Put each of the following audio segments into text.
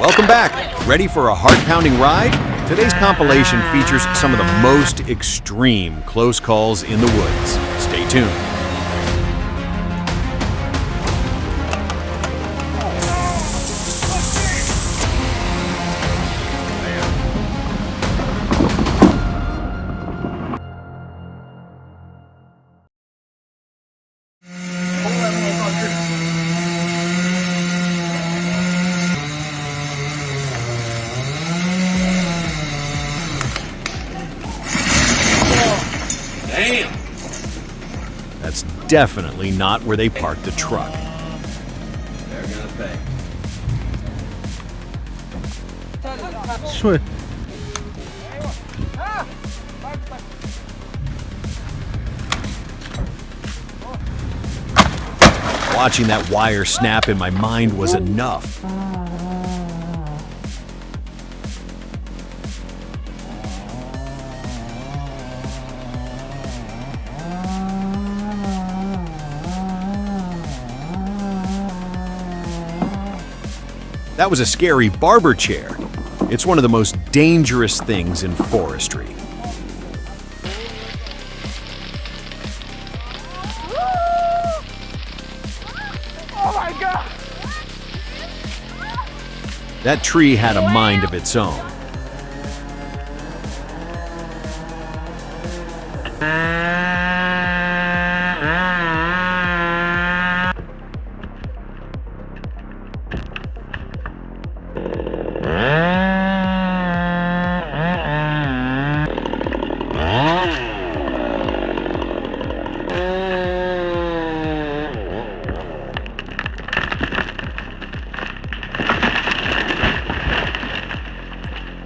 Welcome back. Ready for a heart-pounding ride? Today's compilation features some of the most extreme close calls in the woods. Stay tuned. Damn! That's definitely not where they parked the truck. They're gonna pay. Sure. Watching that wire snap in my mind was enough. That was a scary barber chair. It's one of the most dangerous things in forestry. Oh my God! That tree had a mind of its own.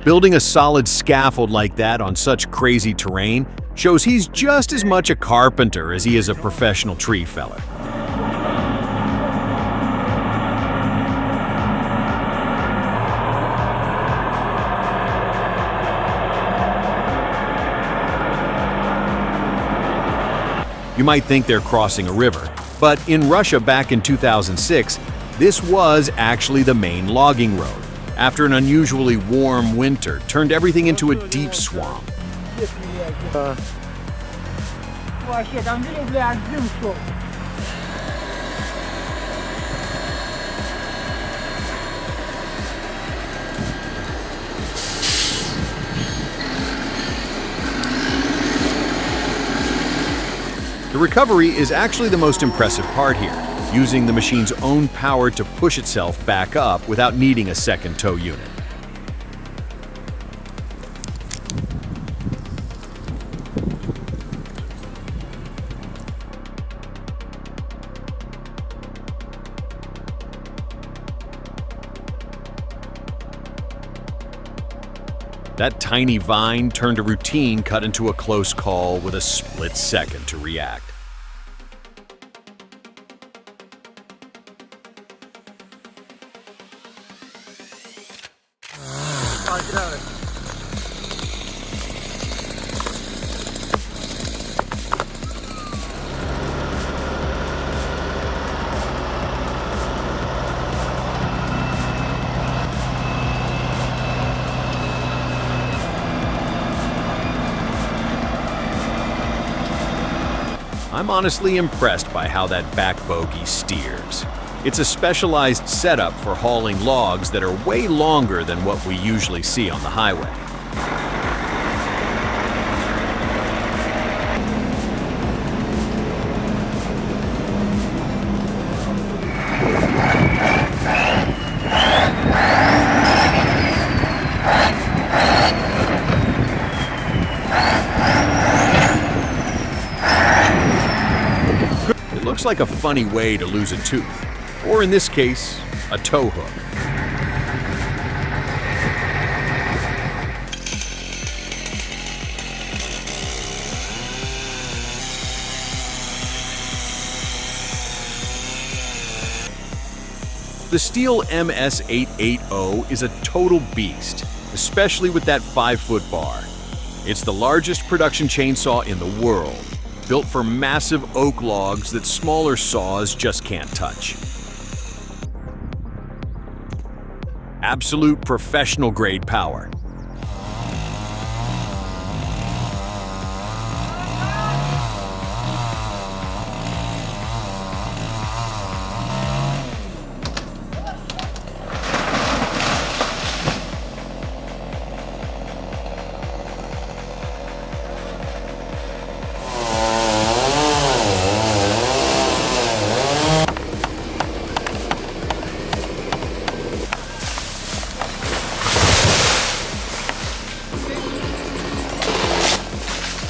Building a solid scaffold like that on such crazy terrain shows he's just as much a carpenter as he is a professional tree feller. You might think they're crossing a river, but in Russia back in 2006, this was actually the main logging road. After an unusually warm winter, turned everything into a deep swamp. Вообще, там видел, бля, дым шел. The recovery is actually the most impressive part here, using the machine's own power to push itself back up without needing a second tow unit. That tiny vine turned a routine cut into a close call with a split second to react. I'm honestly impressed by how that back bogie steers. It's a specialized setup for hauling logs that are way longer than what we usually see on the highway. Looks like a funny way to lose a tooth, or in this case, a tow hook. The Stihl MS-880 is a total beast, especially with that 5-foot bar. It's the largest production chainsaw in the world, built for massive oak logs that smaller saws just can't touch. Absolute professional-grade power.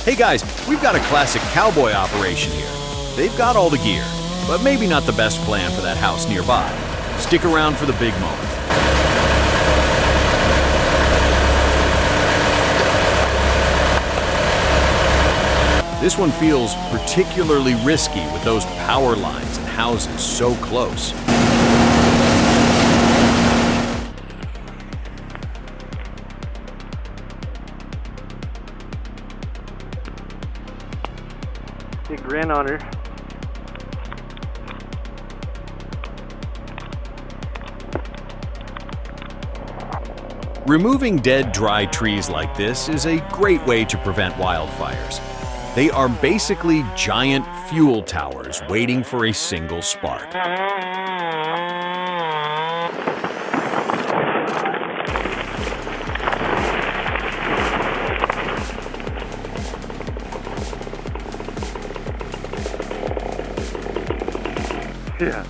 Hey guys, we've got a classic cowboy operation here. They've got all the gear, but maybe not the best plan for that house nearby. Stick around for the big moment. This one feels particularly risky with those power lines and houses so close. Big grin on her. Removing dead, dry trees like this is a great way to prevent wildfires. They are basically giant fuel towers waiting for a single spark. Yeah,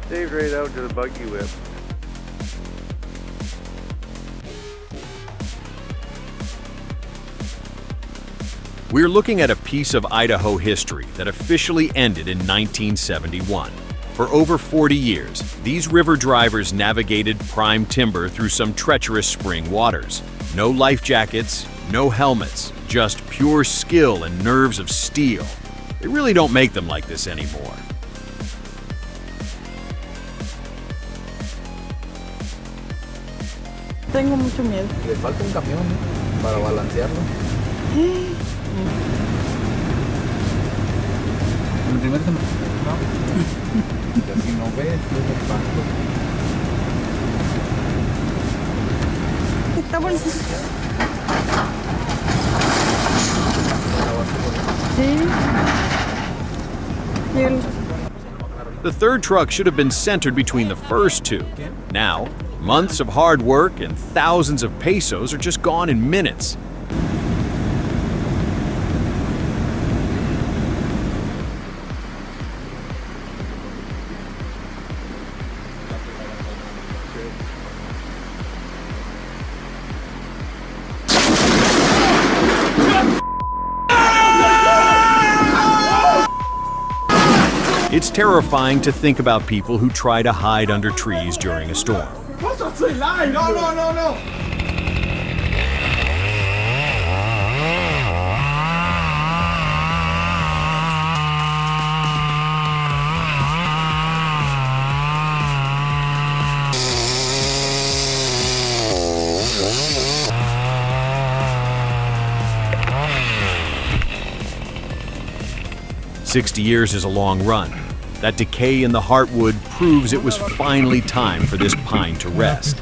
Dave's right out to the buggy whip. We're looking at a piece of Idaho history that officially ended in 1971. For over 40 years, these river drivers navigated prime timber through some treacherous spring waters. No life jackets, no helmets, just pure skill and nerves of steel. They really don't make them like this anymore. Tengo mucho miedo. Le falta un camión para balancearlo. El primer se me... No. Y así no ves, yo me espanto. Está bueno. Sí. The third truck should have been centered between the first two. Now, months of hard work and thousands of pesos are just gone in minutes. It's terrifying to think about people who try to hide under trees during a storm. No. "60 years is a long run. That decay in the heartwood proves it was finally time for this pine to rest.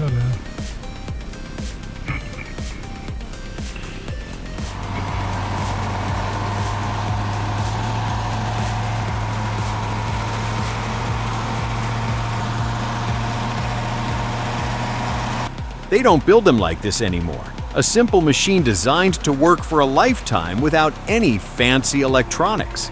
They don't build them like this anymore. A simple machine designed to work for a lifetime without any fancy electronics.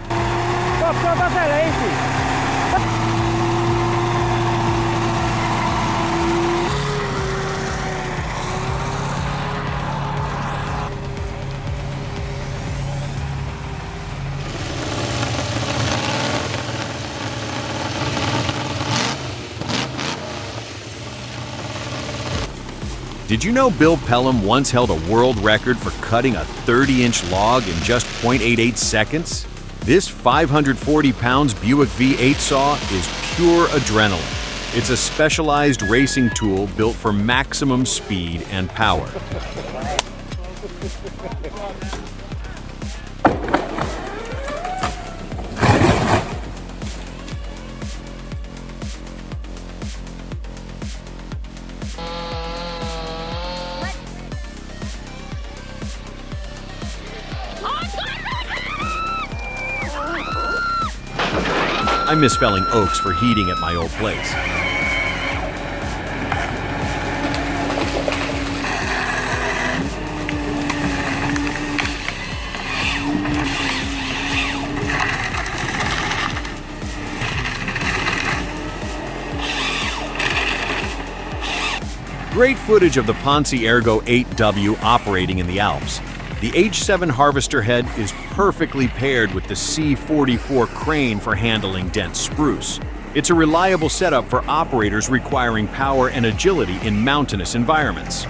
Did you know Bill Pelham once held a world record for cutting a 30-inch log in just 0.88 seconds? This 540-pound Buick V8 saw is pure adrenaline. It's a specialized racing tool built for maximum speed and power. I miss felling oaks for heating at my old place. Great footage of the Ponce Ergo 8W operating in the Alps. The H7 harvester head is perfectly paired with the C44 crane for handling dense spruce. It's a reliable setup for operators requiring power and agility in mountainous environments.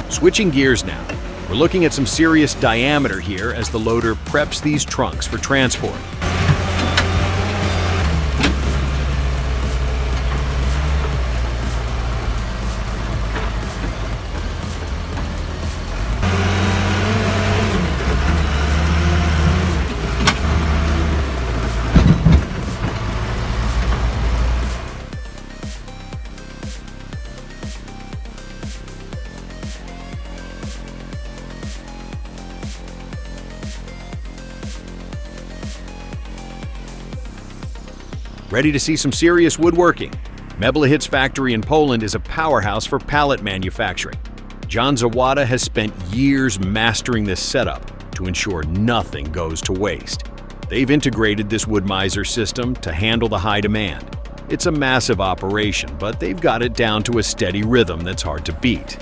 Switching gears now, we're looking at some serious diameter here as the loader preps these trunks for transport. Ready to see some serious woodworking? Meblahit's factory in Poland is a powerhouse for pallet manufacturing. John Zawada has spent years mastering this setup to ensure nothing goes to waste. They've integrated this Woodmiser system to handle the high demand. It's a massive operation, but they've got it down to a steady rhythm that's hard to beat.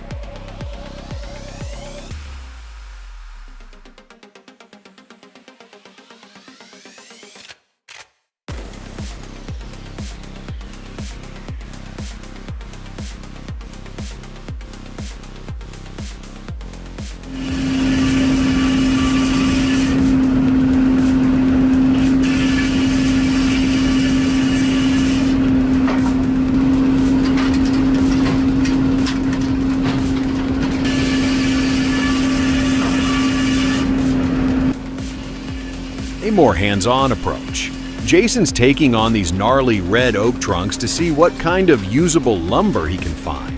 A more hands-on approach. Jason's taking on these gnarly red oak trunks to see what kind of usable lumber he can find.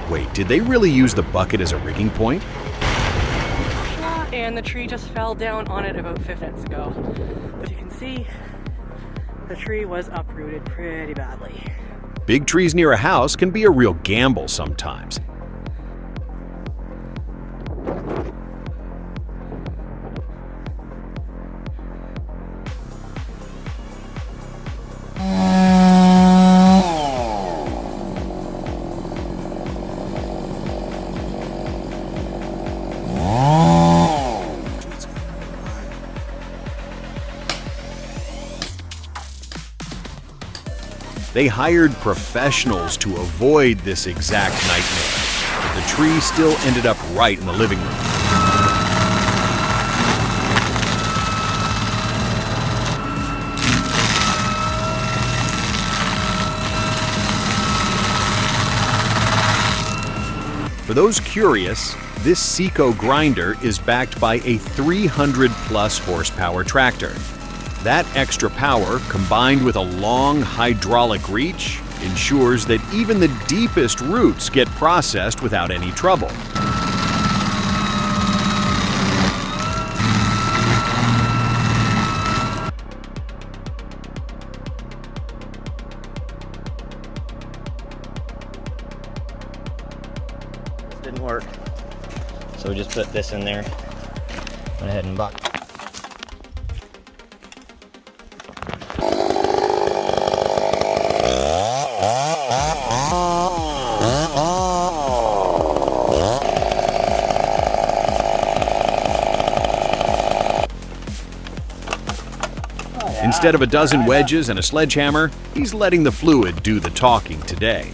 Wait, did they really use the bucket as a rigging point? And the tree just fell down on it about 5 minutes ago. As you can see, the tree was uprooted pretty badly. Big trees near a house can be a real gamble sometimes. They hired professionals to avoid this exact nightmare, but the tree still ended up right in the living room. For those curious, this Seco grinder is backed by a 300-plus horsepower tractor. That extra power, combined with a long hydraulic reach, ensures that even the deepest roots get processed without any trouble. didn't work. So we just put this in there. Went ahead and bought. Instead of a dozen wedges and a sledgehammer, he's letting the fluid do the talking today.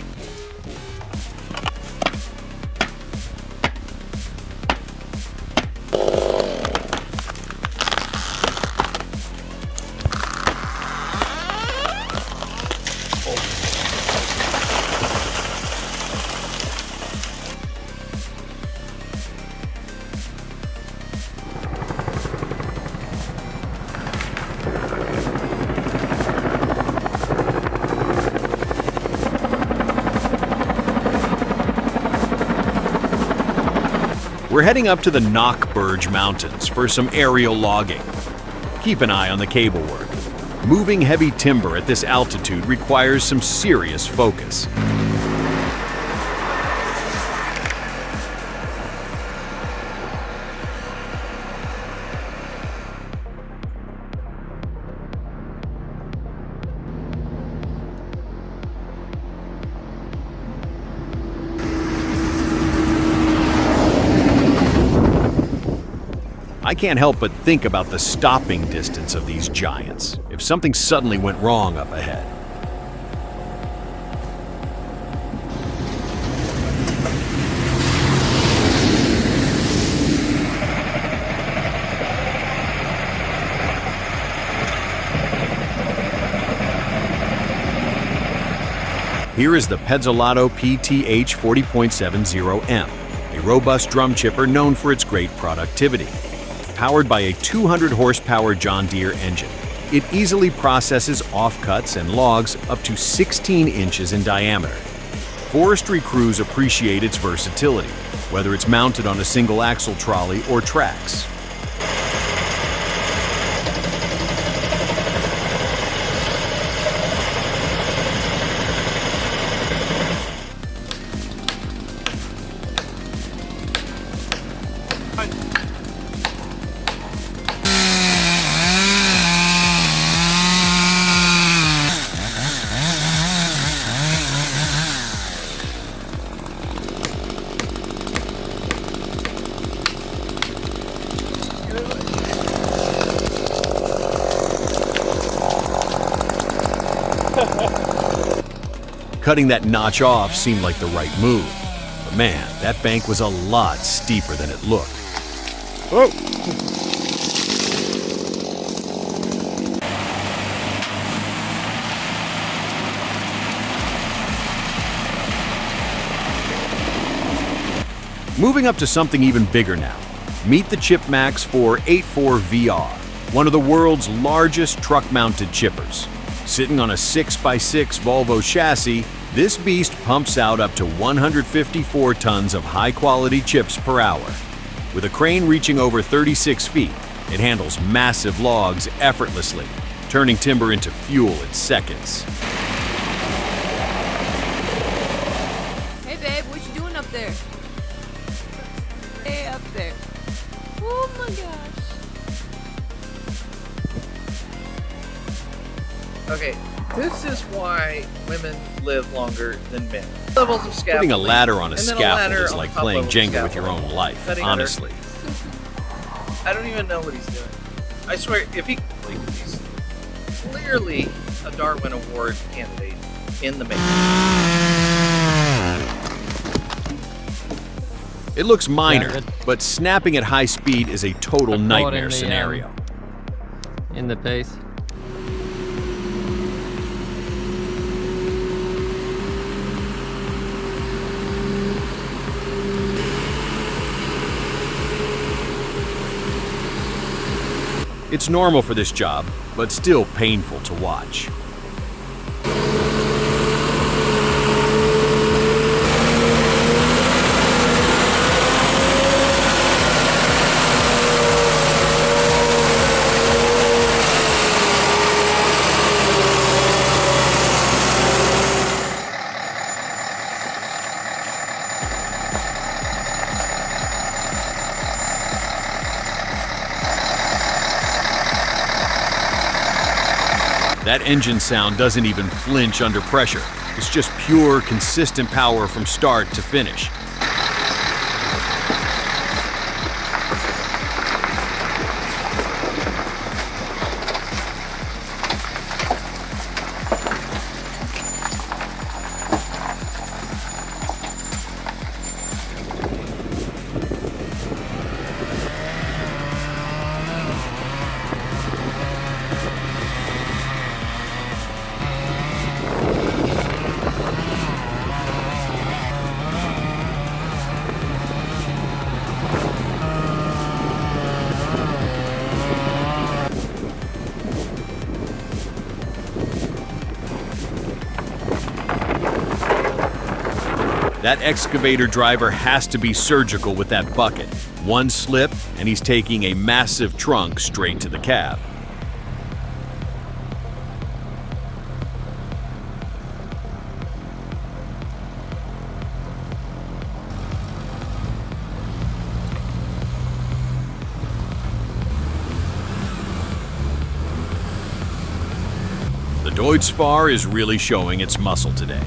We're heading up to the Knockburge Mountains for some aerial logging. Keep an eye on the cable work. Moving heavy timber at this altitude requires some serious focus. I can't help but think about the stopping distance of these giants if something suddenly went wrong up ahead. Here is the Pezzolatto PTH 40.70M, a robust drum chipper known for its great productivity. Powered by a 200 horsepower John Deere engine, it easily processes offcuts and logs up to 16 inches in diameter. Forestry crews appreciate its versatility, whether it's mounted on a single axle trolley or tracks. Cutting that notch off seemed like the right move. But man, that bank was a lot steeper than it looked. Oh! Moving up to something even bigger now. Meet the Chip Max 484 VR, one of the world's largest truck-mounted chippers. Sitting on a 6x6 Volvo chassis, this beast pumps out up to 154 tons of high-quality chips per hour. With a crane reaching over 36 feet, it handles massive logs effortlessly, turning timber into fuel in seconds. Hey babe, what you doing up there? Hey, up there. Oh my gosh. Okay, this is why women live longer than men. Levels of scaffolding. Putting a ladder on a and then scaffold ladder is on like top playing of Jenga with your scaffolding. own life, Cutting honestly. I don't even know what he's doing. I swear, if he's clearly a Darwin Award candidate in the making. It looks minor, Yeah, but snapping at high speed is a total I caught nightmare in the, scenario. In the pace. It's normal for this job, but still painful to watch. That engine sound doesn't even flinch under pressure. It's just pure, consistent power from start to finish. That excavator driver has to be surgical with that bucket. One slip, and he's taking a massive trunk straight to the cab. The Deutz-Fahr is really showing its muscle today.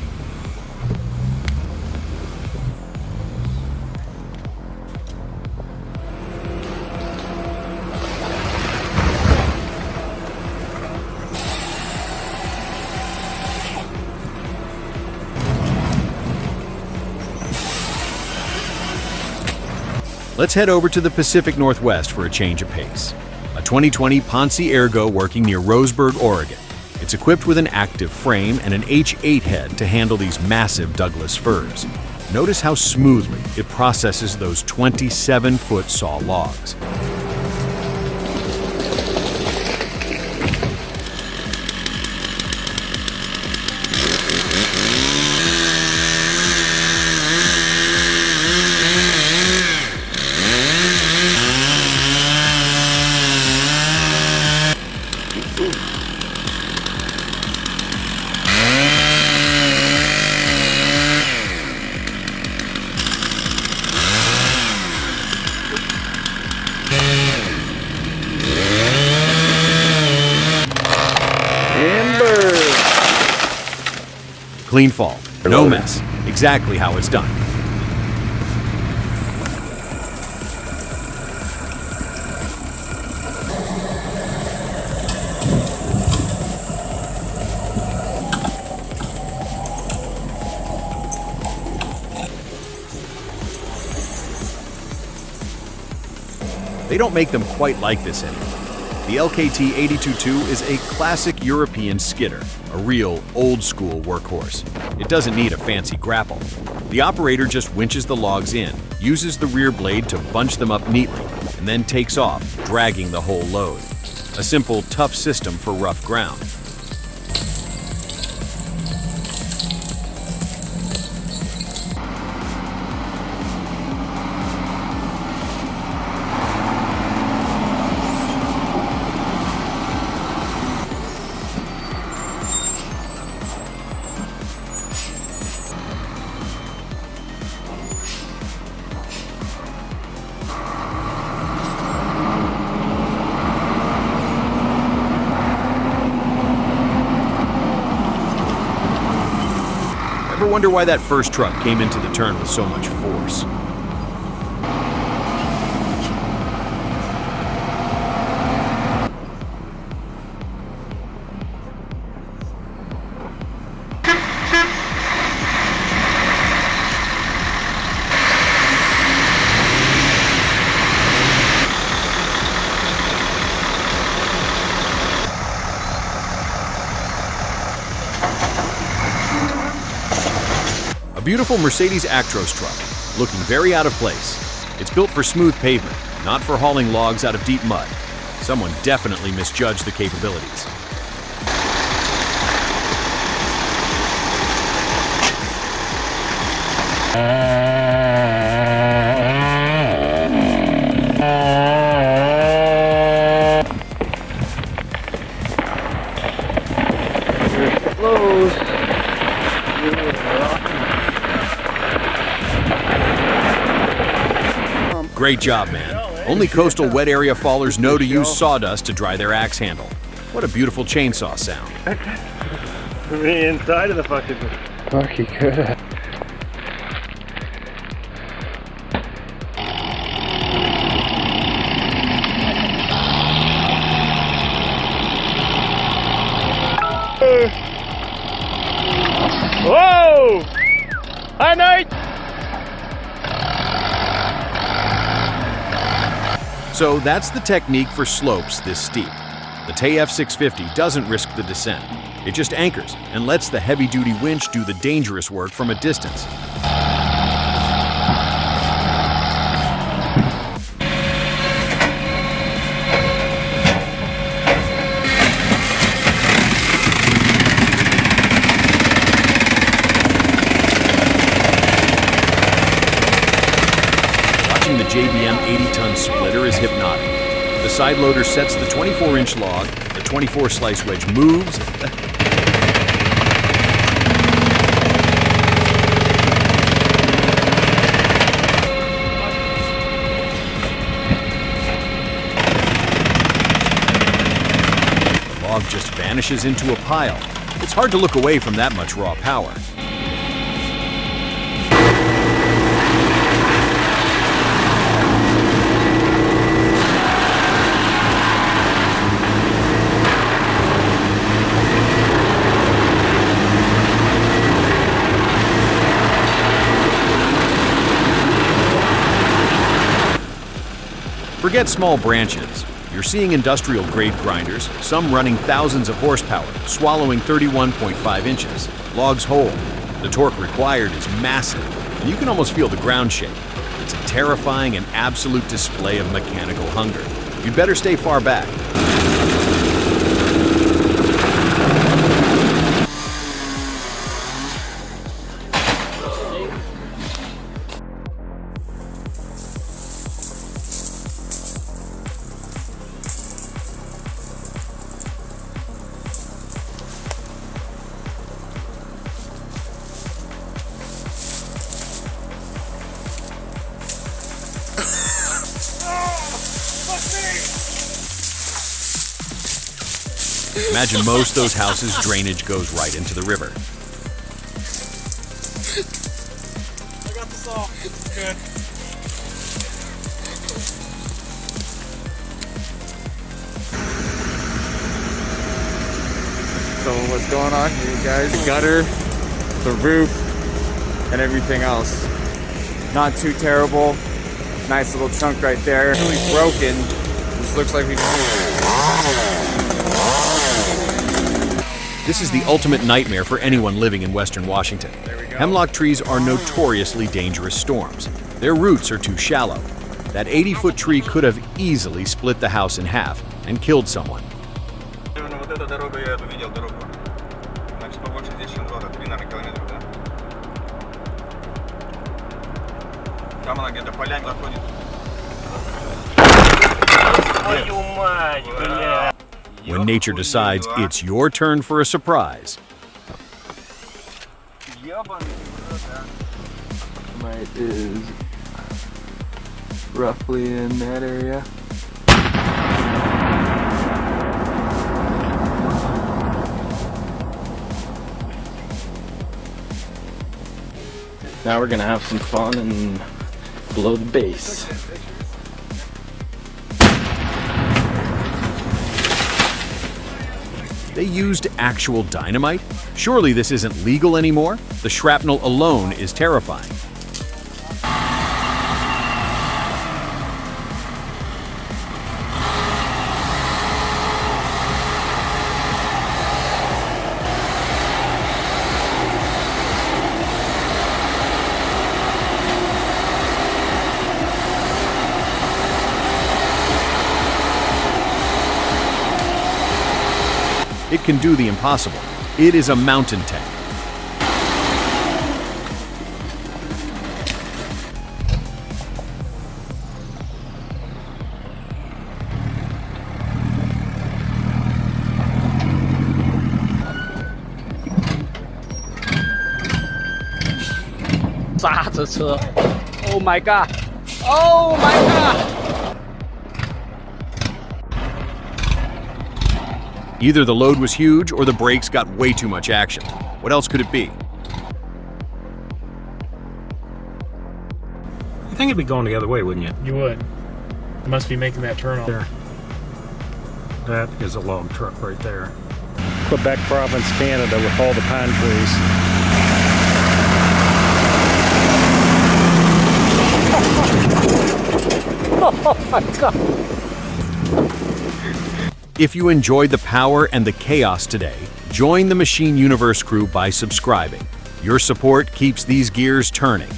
Let's head over to the Pacific Northwest for a change of pace. A 2020 Ponce Ergo working near Roseburg, Oregon. It's equipped with an active frame and an H8 head to handle these massive Douglas firs. Notice how smoothly it processes those 27-foot saw logs. Clean fall, no mess. Exactly how it's done. They don't make them quite like this anymore. The LKT 82.2 is a classic European skidder, a real old-school workhorse. It doesn't need a fancy grapple. The operator just winches the logs in, uses the rear blade to bunch them up neatly, and then takes off, dragging the whole load. A simple, tough system for rough ground. Ever wonder why that first truck came into the turn with so much force? A beautiful Mercedes Actros truck, looking very out of place. It's built for smooth pavement, not for hauling logs out of deep mud. Someone definitely misjudged the capabilities. Great job, man. Only coastal wet area fallers know to use sawdust to dry their axe handle. What a beautiful chainsaw sound. The inside of the fucking... Fucking good. Whoa! Hi, Nate! So that's the technique for slopes this steep. The TAF 650 doesn't risk the descent. It just anchors and lets the heavy-duty winch do the dangerous work from a distance. Watching the JBM 80-ton splitter is hypnotic. The side loader sets the 24-inch log, the 24-slice wedge moves, the log just vanishes into a pile. It's hard to look away from that much raw power. Forget small branches. You're seeing industrial-grade grinders, some running thousands of horsepower, swallowing 31.5 inches. Logs whole. The torque required is massive, and you can almost feel the ground shake. It's a terrifying and absolute display of mechanical hunger. You'd better stay far back. Imagine most those houses' drainage goes right into the river. I got this all. Good. So what's going on here, you guys? The gutter, the roof, and everything else. Not too terrible. Nice little chunk right there. Really broken. This looks like we... This is the ultimate nightmare for anyone living in Western Washington. Hemlock trees are notoriously dangerous storms. Their roots are too shallow. That 80-foot tree could have easily split the house in half and killed someone. When nature decides it's your turn for a surprise. Might is roughly in that area. Now we're gonna have some fun and blow the base. They used actual dynamite? Surely this isn't legal anymore? The shrapnel alone is terrifying. It can do the impossible. It is a mountain tank. Oh my god! Oh my god! Either the load was huge or the brakes got way too much action. What else could it be? I think it'd be going the other way, wouldn't you? You would. You must be making that turn off. There. That is a log truck right there. Quebec province, Canada, with all the pine trees. Oh my God. If you enjoyed the power and the chaos today, join the Machine Universe crew by subscribing. Your support keeps these gears turning.